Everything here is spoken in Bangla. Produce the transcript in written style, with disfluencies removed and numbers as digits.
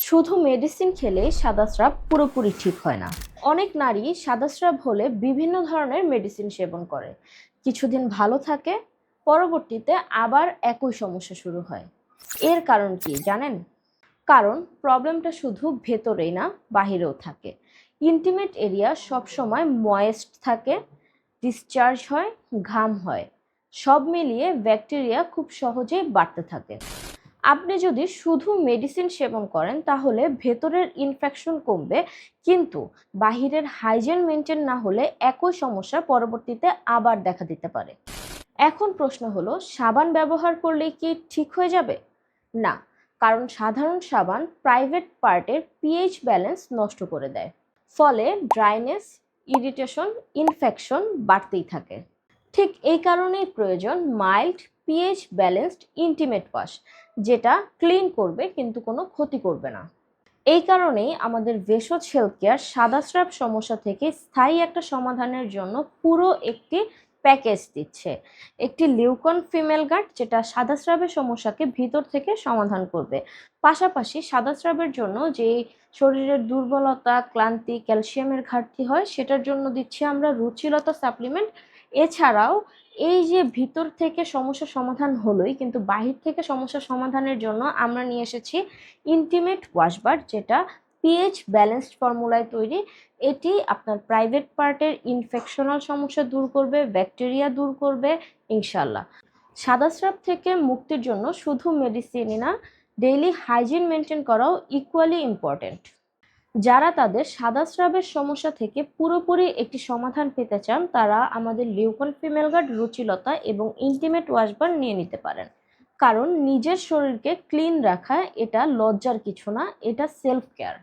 শুধু মেডিসিন খেলে সাদা স্রাব পুরোপুরি ঠিক হয় না। অনেক নারী সাদা স্রাব হলে বিভিন্ন ধরনের মেডিসিন সেবন করে, কিছুদিন ভালো থাকে, পরবর্তীতে আবার একই সমস্যা শুরু হয়। এর কারণ কি জানেন? কারণ প্রবলেমটা শুধু ভেতরেই না, বাহিরেও থাকে। ইন্টিমেট এরিয়া সবসময় ময়েস্ট থাকে, ডিসচার্জ হয়, ঘাম হয়, সব মিলিয়ে ব্যাকটেরিয়া খুব সহজেই বাড়তে থাকে। আপনি যদি শুধু মেডিসিন সেবন করেন তাহলে ভেতরের ইনফেকশন কমবে, কিন্তু বাহিরের হাইজিন মেনটেন না হলে একই সমস্যা পরবর্তীতে আবার দেখা দিতে পারে। এখন প্রশ্ন হলো, সাবান ব্যবহার করলেই কি ঠিক হয়ে যাবে? না, কারণ সাধারণ সাবান প্রাইভেট পার্টের পিএইচ ব্যালেন্স নষ্ট করে দেয়। ফলে ড্রাইনেস, ইরিটেশন, ইনফেকশন বাড়তেই থাকে। ঠিক এই কারণেই প্রয়োজন mild pH balanced intimate wash, যেটা ক্লিন করবে কিন্তু কোনো ক্ষতি করবে না। এই কারণেই আমাদের ভেষজ হেলথ কেয়ার সাদা স্রাব সমস্যা থেকে স্থায়ী একটা সমাধানের জন্য পুরো একটি প্যাকেজ দিচ্ছে। একটি লিউকন ফিমেল গার্ড, যেটা সাদা স্রাবের সমস্যাকে ভিতর থেকে সমাধান করবে। পাশাপাশি সাদা স্রাবের জন্য যে শরীরের দুর্বলতা, ক্লান্তি, ক্যালসিয়ামের ঘাটতি হয়, সেটার জন্য দিচ্ছি আমরা রুচিলতা সাপ্লিমেন্ট। এছাড়াও এই যে ভিতর থেকে সমস্যা সমাধান হলোই, কিন্তু বাহির থেকে সমস্যা সমাধানের জন্য আমরা নিয়ে এসেছি ইন্টিমেট ওয়াশবার, যেটা পিএইচ ব্যালেন্সড ফর্মুলায় তৈরি। এটি আপনার প্রাইভেট পার্টের ইনফেকশনাল সমস্যা দূর করবে, ব্যাকটেরিয়া দূর করবে ইনশাল্লাহ। সাদা স্রাব থেকে মুক্তির জন্য শুধু মেডিসিনই না, ডেইলি হাইজিন মেনটেন করাও ইকুয়ালি ইম্পর্টেন্ট। যারা তাদের সাদা স্রাবের সমস্যা থেকে পুরোপুরি একটি সমাধান পেতে চান, তারা আমাদের লিউকন ফিমেল গার্ড, রুচিলতা এবং ইন্টিমেট ওয়াশবার নিয়ে নিতে পারেন। কারণ নিজের শরীরকে ক্লিন রাখা এটা লজ্জার কিছু না, এটা সেলফ কেয়ার।